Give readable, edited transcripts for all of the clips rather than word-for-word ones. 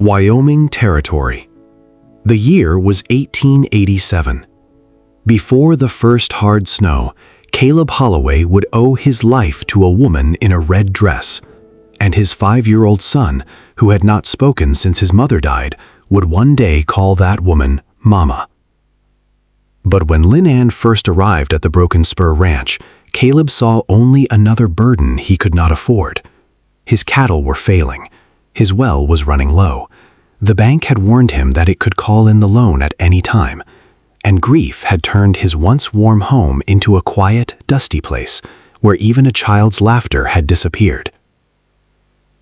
Wyoming Territory. The year was 1887. Before the first hard snow, Caleb Holloway would owe his life to a woman in a red dress, and his 5-year-old son, who had not spoken since his mother died, would one day call that woman Mama. But when Lynn Ann first arrived at the Broken Spur Ranch, Caleb saw only another burden he could not afford. His cattle were failing. His well was running low. The bank had warned him that it could call in the loan at any time, and grief had turned his once warm home into a quiet, dusty place where even a child's laughter had disappeared.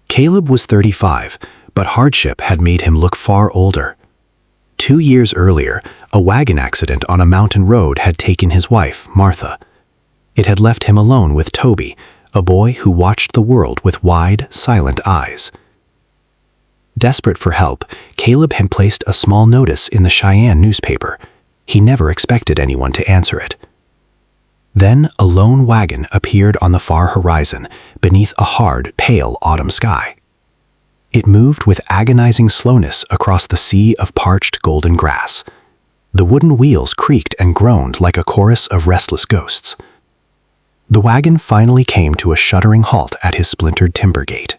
Caleb was 35, but hardship had made him look far older. 2 years earlier, a wagon accident on a mountain road had taken his wife, Martha. It had left him alone with Toby, a boy who watched the world with wide, silent eyes. Desperate for help, Caleb had placed a small notice in the Cheyenne newspaper. He never expected anyone to answer it. Then a lone wagon appeared on the far horizon, beneath a hard, pale autumn sky. It moved with agonizing slowness across the sea of parched golden grass. The wooden wheels creaked and groaned like a chorus of restless ghosts. The wagon finally came to a shuddering halt at his splintered timber gate.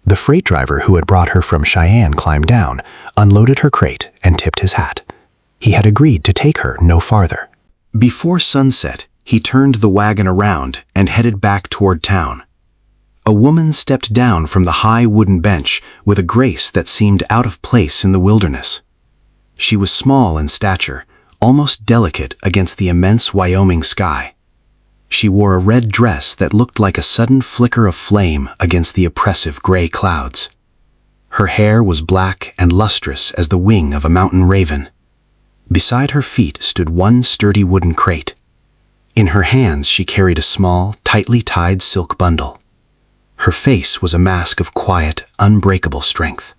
The freight driver who had brought her from Cheyenne climbed down, unloaded her crate, and tipped his hat. He had agreed to take her no farther. Before sunset, he turned the wagon around and headed back toward town. A woman stepped down from the high wooden bench with a grace that seemed out of place in the wilderness. She was small in stature, almost delicate against the immense Wyoming sky. She wore a red dress that looked like a sudden flicker of flame against the oppressive gray clouds. Her hair was black and lustrous as the wing of a mountain raven. Beside her feet stood one sturdy wooden crate. In her hands she carried a small, tightly tied silk bundle. Her face was a mask of quiet, unbreakable strength.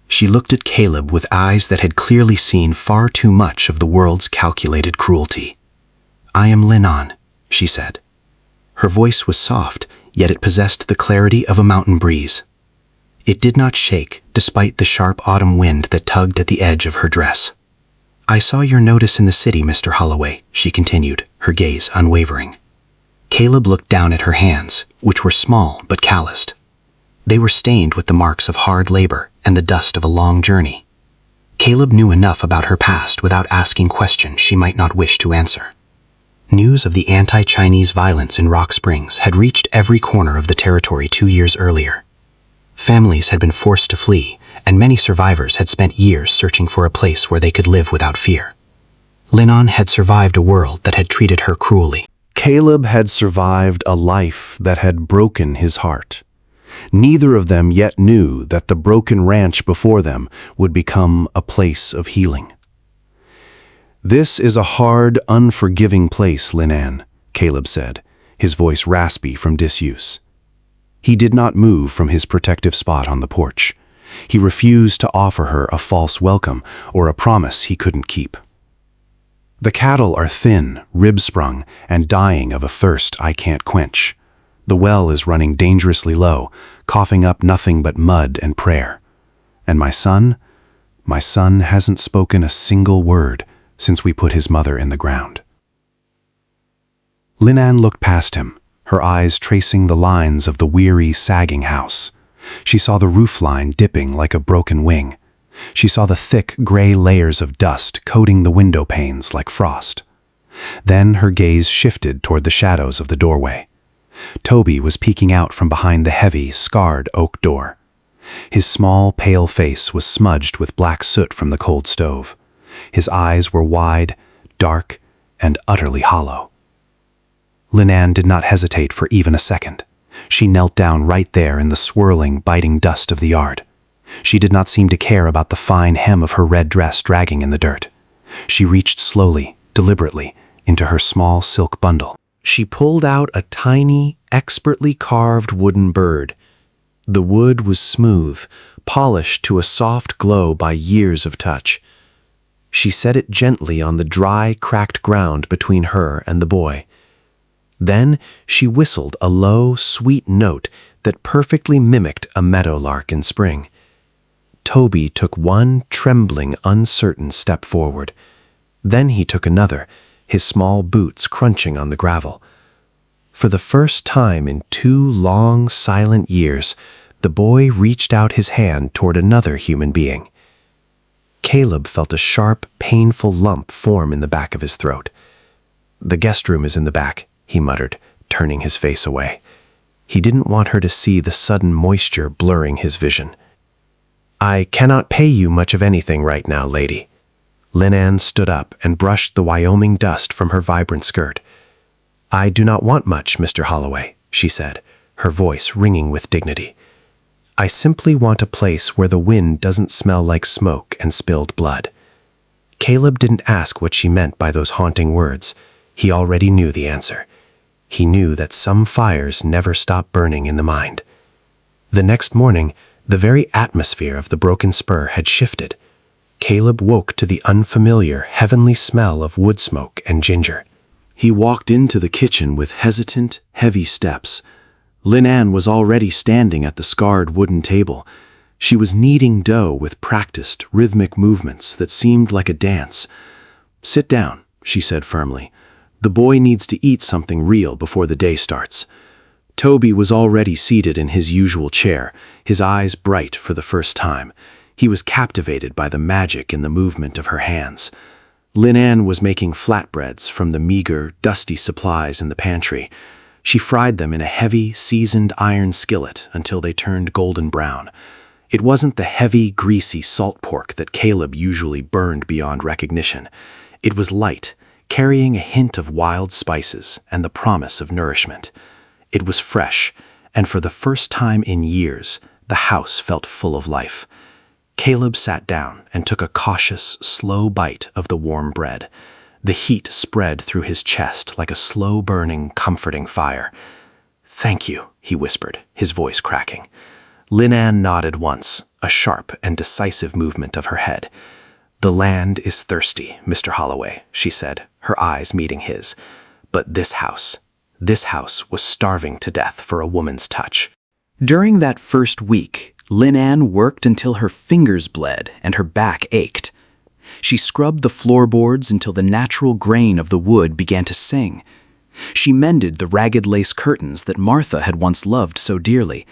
She looked at Caleb with eyes that had clearly seen far too much of the world's calculated cruelty. "I am Lynn Ann," she said. Her voice was soft, yet it possessed the clarity of a mountain breeze. It did not shake, despite the sharp autumn wind that tugged at the edge of her dress. "I saw your notice in the city, Mr. Holloway," she continued, her gaze unwavering. Caleb looked down at her hands, which were small but calloused. They were stained with the marks of hard labor and the dust of a long journey. Caleb knew enough about her past without asking questions she might not wish to answer. News of the anti-Chinese violence in Rock Springs had reached every corner of the territory 2 years earlier. Families had been forced to flee, and many survivors had spent years searching for a place where they could live without fear. Lynn Ann had survived a world that had treated her cruelly. Caleb had survived a life that had broken his heart. Neither of them yet knew that the broken ranch before them would become a place of healing. "This is a hard, unforgiving place, Lynn Ann," Caleb said, his voice raspy from disuse. He did not move from his protective spot on the porch. He refused to offer her a false welcome or a promise he couldn't keep. "The cattle are thin, rib-sprung, and dying of a thirst I can't quench. The well is running dangerously low, coughing up nothing but mud and prayer. And my son hasn't spoken a single word since we put his mother in the ground." Lynn Ann looked past him, her eyes tracing the lines of the weary, sagging house. She saw the roofline dipping like a broken wing. She saw the thick, gray layers of dust coating the window panes like frost. Then her gaze shifted toward the shadows of the doorway. Toby was peeking out from behind the heavy, scarred oak door. His small, pale face was smudged with black soot from the cold stove. His eyes were wide, dark, and utterly hollow. Lynn Ann did not hesitate for even a second. She knelt down right there in the swirling, biting dust of the yard. She did not seem to care about the fine hem of her red dress dragging in the dirt. She reached slowly, deliberately, into her small silk bundle. She pulled out a tiny, expertly carved wooden bird. The wood was smooth, polished to a soft glow by years of touch. She set it gently on the dry, cracked ground between her and the boy. Then she whistled a low, sweet note that perfectly mimicked a meadowlark in spring. Toby took one trembling, uncertain step forward. Then he took another, his small boots crunching on the gravel. For the first time in 2 long, silent years, the boy reached out his hand toward another human being. Caleb felt a sharp, painful lump form in the back of his throat. "The guest room is in the back," he muttered, turning his face away. He didn't want her to see the sudden moisture blurring his vision. "I cannot pay you much of anything right now, lady." Lynn stood up and brushed the Wyoming dust from her vibrant skirt. "I do not want much, Mr. Holloway," she said, her voice ringing with dignity. "I simply want a place where the wind doesn't smell like smoke and spilled blood." Caleb didn't ask what she meant by those haunting words. He already knew the answer. He knew that some fires never stop burning in the mind. The next morning, the very atmosphere of the broken spur had shifted. Caleb woke to the unfamiliar, heavenly smell of wood smoke and ginger. He walked into the kitchen with hesitant, heavy steps. Lynn was already standing at the scarred wooden table. She was kneading dough with practiced, rhythmic movements that seemed like a dance. "Sit down," she said firmly. "The boy needs to eat something real before the day starts." Toby was already seated in his usual chair, his eyes bright for the first time. He was captivated by the magic in the movement of her hands. Lynn was making flatbreads from the meager, dusty supplies in the pantry. She fried them in a heavy, seasoned iron skillet until they turned golden brown. It wasn't the heavy, greasy salt pork that Caleb usually burned beyond recognition. It was light, carrying a hint of wild spices and the promise of nourishment. It was fresh, and for the first time in years, the house felt full of life. Caleb sat down and took a cautious, slow bite of the warm bread. The heat spread through his chest like a slow-burning, comforting fire. "Thank you," he whispered, his voice cracking. Lynn nodded once, a sharp and decisive movement of her head. "The land is thirsty, Mr. Holloway," she said, her eyes meeting his. "But this house was starving to death for a woman's touch." During that first week, Lynn worked until her fingers bled and her back ached. She scrubbed the floorboards until the natural grain of the wood began to sing. She mended the ragged lace curtains that Martha had once loved so dearly.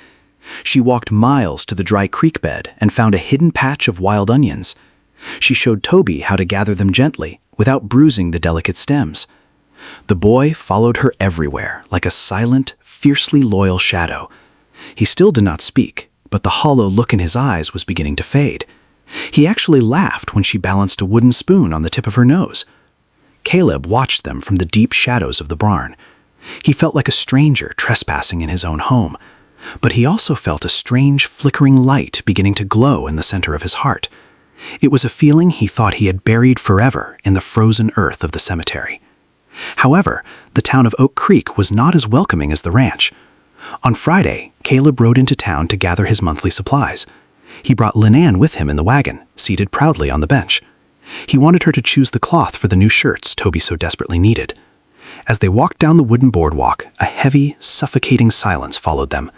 She walked miles to the dry creek bed and found a hidden patch of wild onions. She showed Toby how to gather them gently, without bruising the delicate stems. The boy followed her everywhere, like a silent, fiercely loyal shadow. He still did not speak, but the hollow look in his eyes was beginning to fade. He actually laughed when she balanced a wooden spoon on the tip of her nose. Caleb watched them from the deep shadows of the barn. He felt like a stranger trespassing in his own home, but he also felt a strange flickering light beginning to glow in the center of his heart. It was a feeling he thought he had buried forever in the frozen earth of the cemetery. However, the town of Oak Creek was not as welcoming as the ranch. On Friday, Caleb rode into town to gather his monthly supplies. He brought Lynn with him in the wagon, seated proudly on the bench. He wanted her to choose the cloth for the new shirts Toby so desperately needed. As they walked down the wooden boardwalk, a heavy, suffocating silence followed them.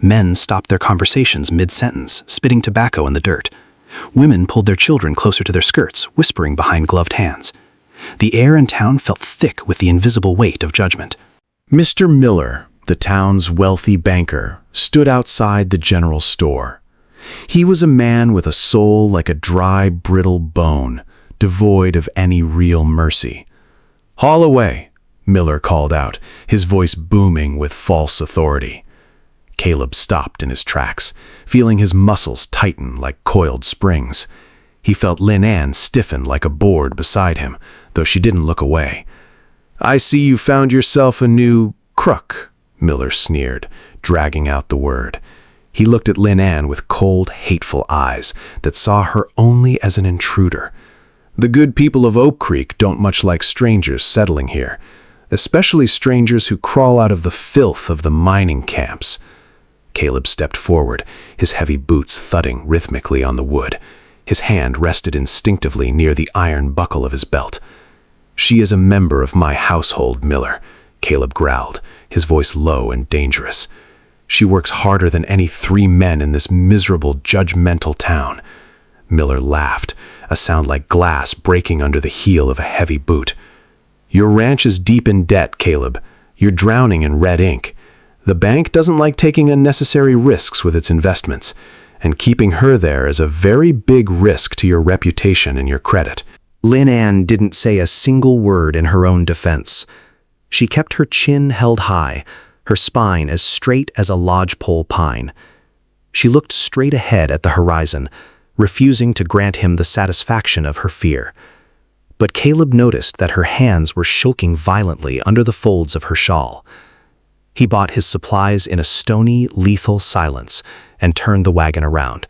Men stopped their conversations mid-sentence, spitting tobacco in the dirt. Women pulled their children closer to their skirts, whispering behind gloved hands. The air in town felt thick with the invisible weight of judgment. Mr. Miller, the town's wealthy banker, stood outside the general store. He was a man with a soul like a dry, brittle bone, devoid of any real mercy. "Holloway," Miller called out, his voice booming with false authority. Caleb stopped in his tracks, feeling his muscles tighten like coiled springs. He felt Lynn stiffen like a board beside him, though she didn't look away. "I see you found yourself a new crook," Miller sneered, dragging out the word. He looked at Lynn with cold, hateful eyes that saw her only as an intruder. "The good people of Oak Creek don't much like strangers settling here, especially strangers who crawl out of the filth of the mining camps." Caleb stepped forward, his heavy boots thudding rhythmically on the wood. His hand rested instinctively near the iron buckle of his belt. "She is a member of my household, Miller," Caleb growled, his voice low and dangerous. She works harder than any 3 men in this miserable, judgmental town." Miller laughed, a sound like glass breaking under the heel of a heavy boot. "Your ranch is deep in debt, Caleb. You're drowning in red ink. The bank doesn't like taking unnecessary risks with its investments, and keeping her there is a very big risk to your reputation and your credit." Lynn Ann didn't say a single word in her own defense. She kept her chin held high, her spine as straight as a lodgepole pine. She looked straight ahead at the horizon, refusing to grant him the satisfaction of her fear. But Caleb noticed that her hands were shaking violently under the folds of her shawl. He bought his supplies in a stony, lethal silence and turned the wagon around.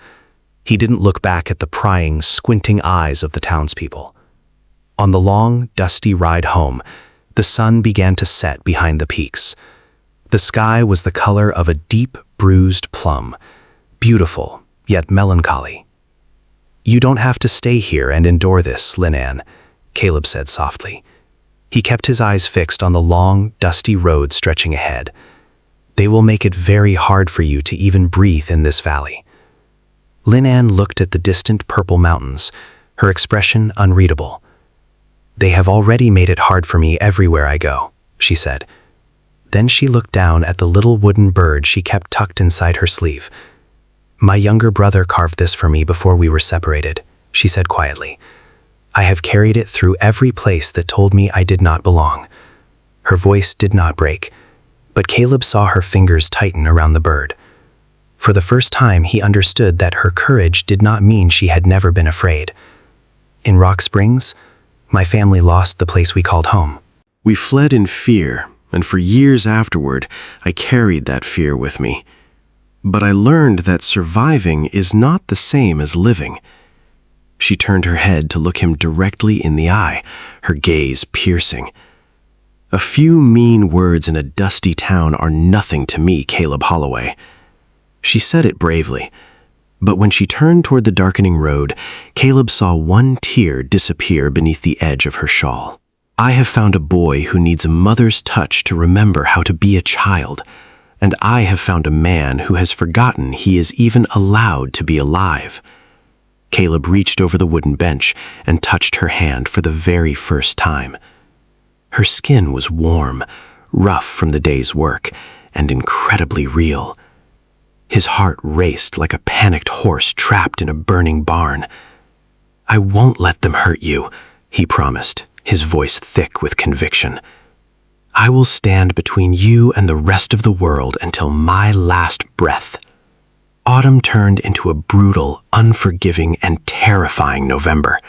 He didn't look back at the prying, squinting eyes of the townspeople. On the long, dusty ride home, the sun began to set behind the peaks. The sky was the color of a deep, bruised plum, beautiful, yet melancholy. "You don't have to stay here and endure this, Lynn Ann," Caleb said softly. He kept his eyes fixed on the long, dusty road stretching ahead. "They will make it very hard for you to even breathe in this valley." Lynn Ann looked at the distant purple mountains, her expression unreadable. "They have already made it hard for me everywhere I go," she said. Then she looked down at the little wooden bird she kept tucked inside her sleeve. "My younger brother carved this for me before we were separated," she said quietly. "I have carried it through every place that told me I did not belong." Her voice did not break, but Caleb saw her fingers tighten around the bird. For the first time, he understood that her courage did not mean she had never been afraid. "In Rock Springs, my family lost the place we called home. We fled in fear, and for years afterward, I carried that fear with me. But I learned that surviving is not the same as living." She turned her head to look him directly in the eye, her gaze piercing. "A few mean words in a dusty town are nothing to me, Caleb Holloway." She said it bravely, but when she turned toward the darkening road, Caleb saw one tear disappear beneath the edge of her shawl. "I have found a boy who needs a mother's touch to remember how to be a child, and I have found a man who has forgotten he is even allowed to be alive." Caleb reached over the wooden bench and touched her hand for the very first time. Her skin was warm, rough from the day's work, and incredibly real. His heart raced like a panicked horse trapped in a burning barn. "I won't let them hurt you," he promised, his voice thick with conviction. "I will stand between you and the rest of the world until my last breath." Autumn turned into a brutal, unforgiving, and terrifying November.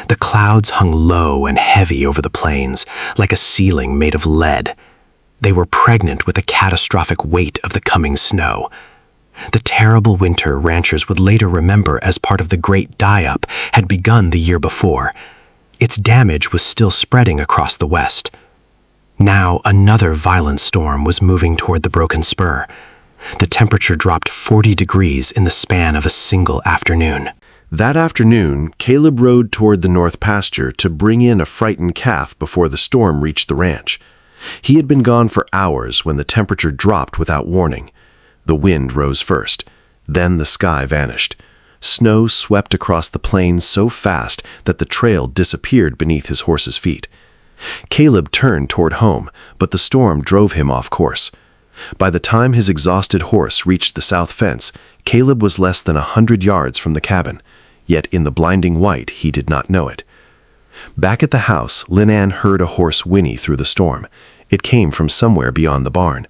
The clouds hung low and heavy over the plains, like a ceiling made of lead. They were pregnant with the catastrophic weight of the coming snow. The terrible winter ranchers would later remember as part of the Great Die-Up had begun the year before. Its damage was still spreading across the west. Now another violent storm was moving toward the broken spur. The temperature dropped 40 degrees in the span of a single afternoon. That afternoon, Caleb rode toward the north pasture to bring in a frightened calf before the storm reached the ranch. He had been gone for hours when the temperature dropped without warning. The wind rose first, then the sky vanished. Snow swept across the plains so fast that the trail disappeared beneath his horse's feet. Caleb turned toward home, but the storm drove him off course. By the time his exhausted horse reached the south fence, Caleb was less than 100 yards from the cabin, yet in the blinding white he did not know it. Back at the house, Lynn Ann heard a horse whinny through the storm. It came from somewhere beyond the barn.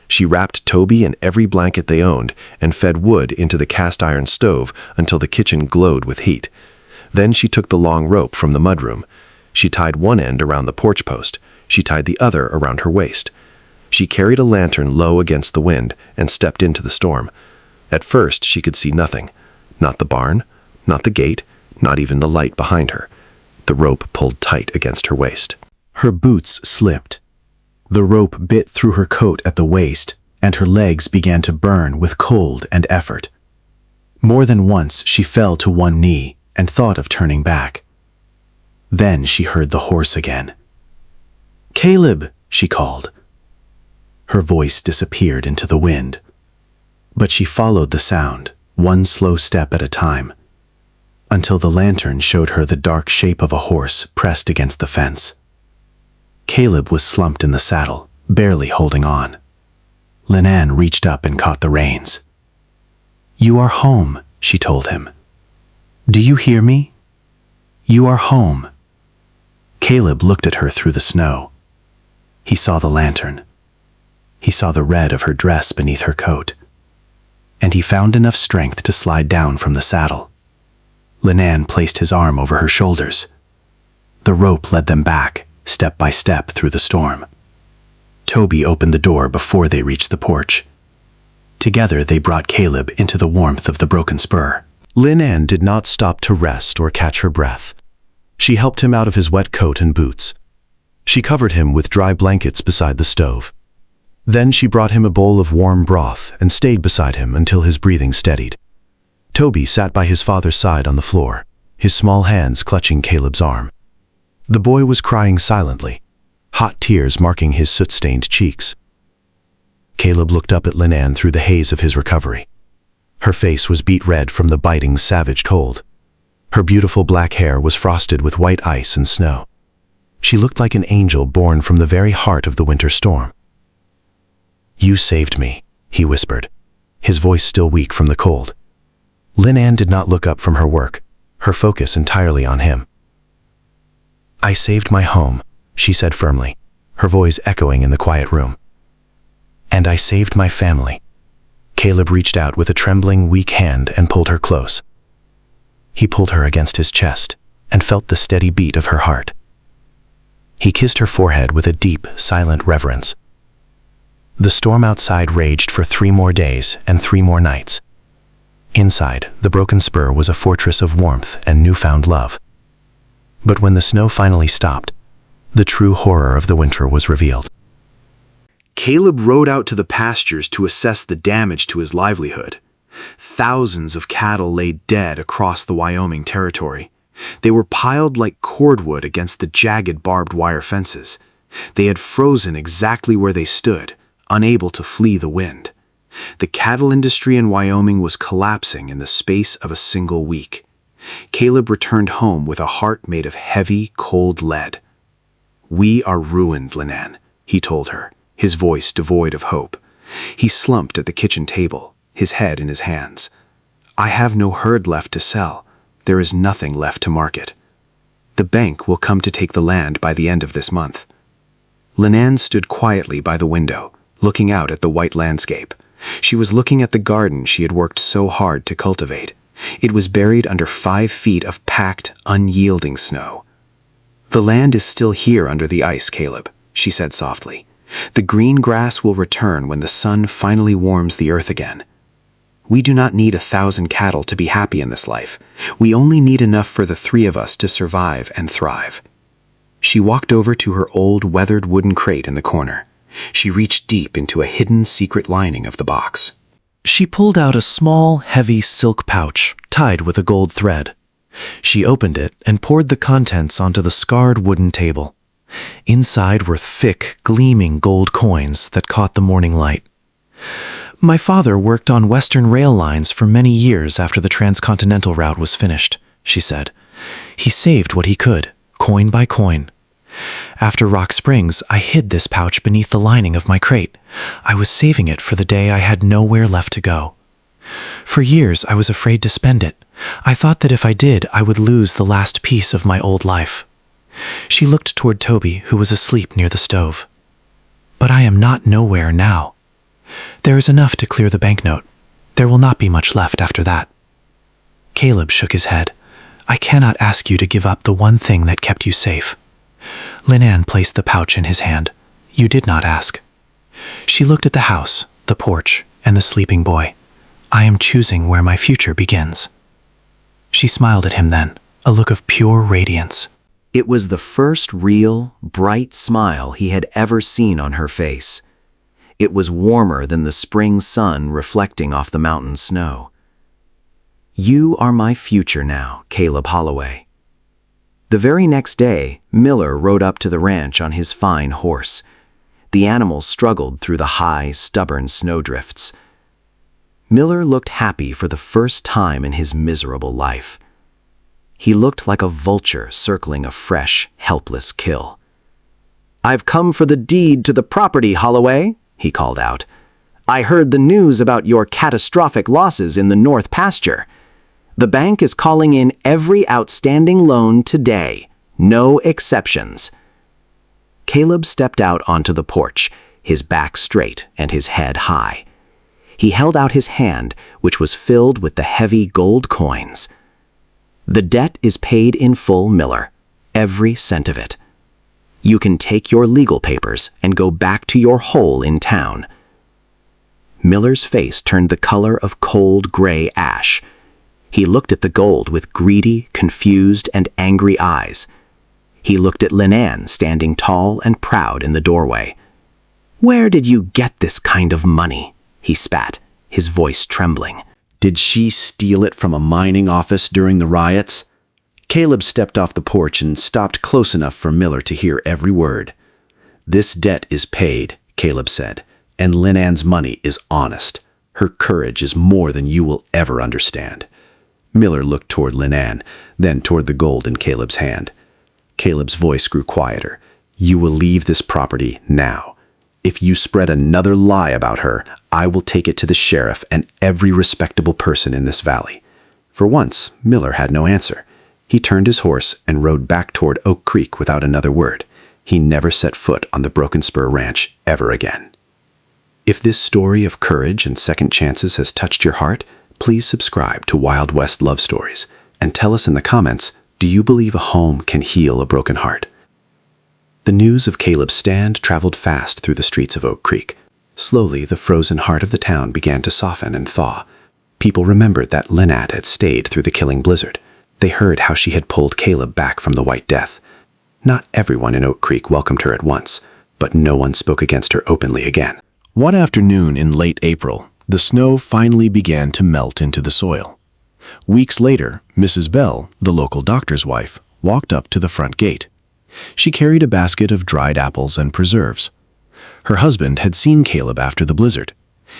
She wrapped Toby in every blanket they owned and fed wood into the cast-iron stove until the kitchen glowed with heat. Then she took the long rope from the mudroom. She tied one end around the porch post. She tied the other around her waist. She carried a lantern low against the wind and stepped into the storm. At first, she could see nothing. Not the barn, not the gate, not even the light behind her. The rope pulled tight against her waist. Her boots slipped. The rope bit through her coat at the waist, and her legs began to burn with cold and effort. More than once, she fell to one knee and thought of turning back. Then she heard the horse again. "Caleb," she called. Her voice disappeared into the wind. But she followed the sound, one slow step at a time, until the lantern showed her the dark shape of a horse pressed against the fence. Caleb was slumped in the saddle, barely holding on. Linan reached up and caught the reins. "You are home," she told him. "Do you hear me? You are home." Caleb looked at her through the snow. He saw the lantern. He saw the red of her dress beneath her coat. And he found enough strength to slide down from the saddle. Linan placed his arm over her shoulders. The rope led them back, step by step, through the storm. Toby opened the door before they reached the porch. Together they brought Caleb into the warmth of the broken spur. Linan did not stop to rest or catch her breath. She helped him out of his wet coat and boots. She covered him with dry blankets beside the stove. Then she brought him a bowl of warm broth and stayed beside him until his breathing steadied. Toby sat by his father's side on the floor, his small hands clutching Caleb's arm. The boy was crying silently, hot tears marking his soot-stained cheeks. Caleb looked up at Linan through the haze of his recovery. Her face was beet red from the biting, savage cold. Her beautiful black hair was frosted with white ice and snow. She looked like an angel born from the very heart of the winter storm. "You saved me," he whispered, his voice still weak from the cold. Linan did not look up from her work, her focus entirely on him. "I saved my home," she said firmly, her voice echoing in the quiet room. "And I saved my family." Caleb reached out with a trembling, weak hand and pulled her close. He pulled her against his chest and felt the steady beat of her heart. He kissed her forehead with a deep, silent reverence. The storm outside raged for 3 more days and 3 more nights. Inside, the broken spur was a fortress of warmth and newfound love. But when the snow finally stopped, the true horror of the winter was revealed. Caleb rode out to the pastures to assess the damage to his livelihood. Thousands of cattle lay dead across the Wyoming territory. They were piled like cordwood against the jagged barbed wire fences. They had frozen exactly where they stood, unable to flee the wind. The cattle industry in Wyoming was collapsing in the space of a single week. Caleb returned home with a heart made of heavy, cold lead. "We are ruined, Linan," he told her, his voice devoid of hope. He slumped at the kitchen table, his head in his hands. "I have no herd left to sell. There is nothing left to market. The bank will come to take the land by the end of this month." Linan stood quietly by the window, looking out at the white landscape. She was looking at the garden she had worked so hard to cultivate. It was buried under 5 feet of packed, unyielding snow. "The land is still here under the ice, Caleb," she said softly. "The green grass will return when the sun finally warms the earth again. We do not need 1,000 cattle to be happy in this life. We only need enough for the 3 of us to survive and thrive." She walked over to her old, weathered wooden crate in the corner. She reached deep into a hidden secret lining of the box. She pulled out a small, heavy silk pouch tied with a gold thread. She opened it and poured the contents onto the scarred wooden table. Inside were thick, gleaming gold coins that caught the morning light. "My father worked on Western rail lines for many years after the transcontinental route was finished," she said. "He saved what he could, coin by coin. After Rock Springs, I hid this pouch beneath the lining of my crate. I was saving it for the day I had nowhere left to go. For years, I was afraid to spend it. I thought that if I did, I would lose the last piece of my old life." She looked toward Toby, who was asleep near the stove. "But I am not nowhere now. There is enough to clear the banknote. There will not be much left after that." Caleb shook his head. "I cannot ask you to give up the one thing that kept you safe." Linan placed the pouch in his hand. "You did not ask." She looked at the house, the porch, and the sleeping boy. "I am choosing where my future begins." She smiled at him then, a look of pure radiance. It was the first real, bright smile he had ever seen on her face. It was warmer than the spring sun reflecting off the mountain snow. "You are my future now, Caleb Holloway." The very next day, Miller rode up to the ranch on his fine horse. The animal struggled through the high, stubborn snowdrifts. Miller looked happy for the first time in his miserable life. He looked like a vulture circling a fresh, helpless kill. "I've come for the deed to the property, Holloway," he called out. "I heard the news about your catastrophic losses in the North Pasture. The bank is calling in every outstanding loan today, no exceptions." Caleb stepped out onto the porch, his back straight and his head high. He held out his hand, which was filled with the heavy gold coins. "The debt is paid in full, Miller, every cent of it. You can take your legal papers and go back to your hole in town." Miller's face turned the color of cold gray ash. He looked at the gold with greedy, confused, and angry eyes. He looked at Lynn standing tall and proud in the doorway. "Where did you get this kind of money?" he spat, his voice trembling. Did she steal it from a mining office during the riots? Caleb stepped off the porch and stopped close enough for Miller to hear every word. "This debt is paid," Caleb said, "and Lynn money is honest. Her courage is more than you will ever understand." Miller looked toward Lynn, then toward the gold in Caleb's hand. Caleb's voice grew quieter. "You will leave this property now. If you spread another lie about her, I will take it to the sheriff and every respectable person in this valley." For once, Miller had no answer. He turned his horse and rode back toward Oak Creek without another word. He never set foot on the Broken Spur Ranch ever again. If this story of courage and second chances has touched your heart, please subscribe to Wild West Love Stories and tell us in the comments, do you believe a home can heal a broken heart? The news of Caleb's stand traveled fast through the streets of Oak Creek. Slowly, the frozen heart of the town began to soften and thaw. People remembered that Lynette had stayed through the killing blizzard. They heard how she had pulled Caleb back from the White Death. Not everyone in Oak Creek welcomed her at once, but no one spoke against her openly again. One afternoon in late April, the snow finally began to melt into the soil. Weeks later, Mrs. Bell, the local doctor's wife, walked up to the front gate. She carried a basket of dried apples and preserves. Her husband had seen Caleb after the blizzard.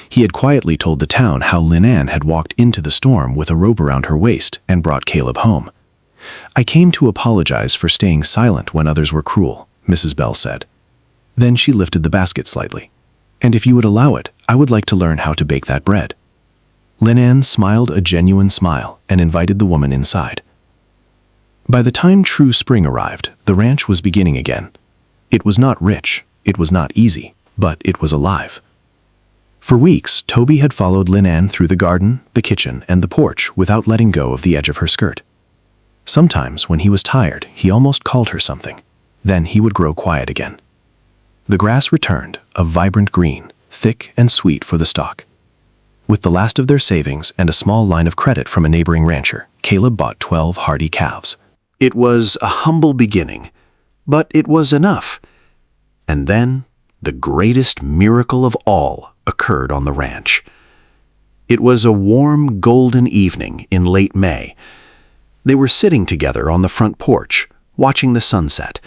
He had quietly told the town how Lynn had walked into the storm with a rope around her waist and brought Caleb home. "I came to apologize for staying silent when others were cruel," Mrs. Bell said. Then she lifted the basket slightly. "And if you would allow it, I would like to learn how to bake that bread." Lynn smiled a genuine smile and invited the woman inside. By the time true spring arrived, the ranch was beginning again. It was not rich, it was not easy, but it was alive. For weeks, Toby had followed Lynn through the garden, the kitchen, and the porch without letting go of the edge of her skirt. Sometimes, when he was tired, he almost called her something. Then he would grow quiet again. The grass returned, a vibrant green, thick and sweet for the stalk. With the last of their savings and a small line of credit from a neighboring rancher, Caleb bought 12 hardy calves. It was a humble beginning, but it was enough. And then, the greatest miracle of all occurred on the ranch. It was a warm, golden evening in late May. They were sitting together on the front porch, watching the sunset.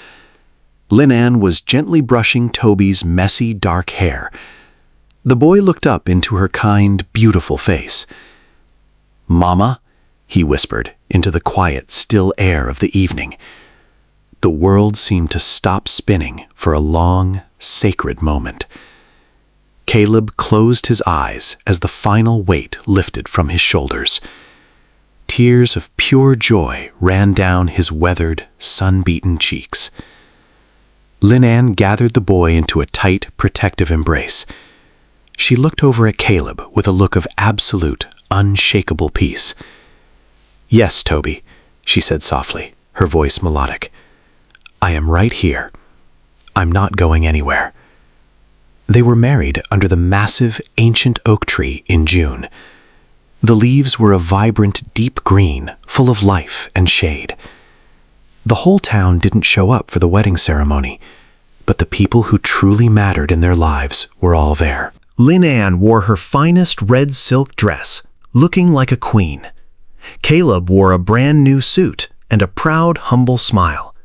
Lynn was gently brushing Toby's messy, dark hair. The boy looked up into her kind, beautiful face. "Mama," he whispered into the quiet, still air of the evening. The world seemed to stop spinning for a long, sacred moment. Caleb closed his eyes as the final weight lifted from his shoulders. Tears of pure joy ran down his weathered, sun-beaten cheeks. Lynn gathered the boy into a tight, protective embrace. She looked over at Caleb with a look of absolute, unshakable peace. "Yes, Toby," she said softly, her voice melodic. "I am right here. I'm not going anywhere." They were married under the massive, ancient oak tree in June. The leaves were a vibrant, deep green, full of life and shade. The whole town didn't show up for the wedding ceremony, but the people who truly mattered in their lives were all there. Lynn wore her finest red silk dress, looking like a queen. Caleb wore a brand new suit and a proud, humble smile.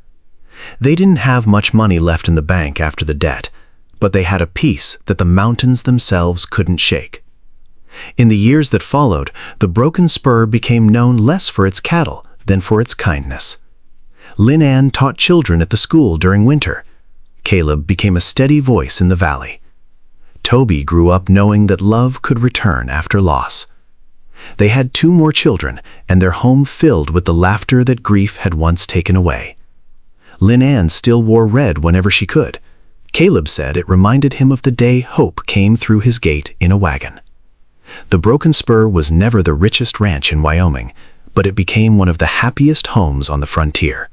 They didn't have much money left in the bank after the debt, but they had a peace that the mountains themselves couldn't shake. In the years that followed, the broken spur became known less for its cattle than for its kindness. Lynn Ann taught children at the school during winter. Caleb became a steady voice in the valley. Toby grew up knowing that love could return after loss. They had 2 more children, and their home filled with the laughter that grief had once taken away. Lynn Ann still wore red whenever she could. Caleb said it reminded him of the day hope came through his gate in a wagon. The Broken Spur was never the richest ranch in Wyoming, but it became one of the happiest homes on the frontier.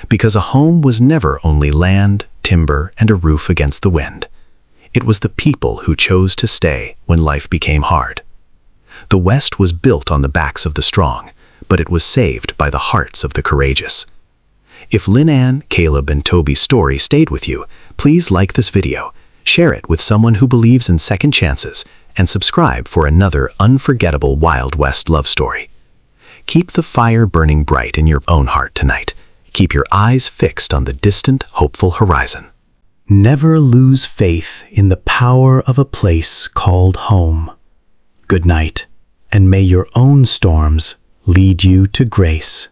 Because a home was never only land, timber, and a roof against the wind. It was the people who chose to stay when life became hard. The West was built on the backs of the strong, but it was saved by the hearts of the courageous. If Lynn Ann, Caleb, and Toby's story stayed with you, please like this video, share it with someone who believes in second chances, and subscribe for another unforgettable Wild West love story. Keep the fire burning bright in your own heart tonight. Keep your eyes fixed on the distant, hopeful horizon. Never lose faith in the power of a place called home. Good night, and may your own storms lead you to grace.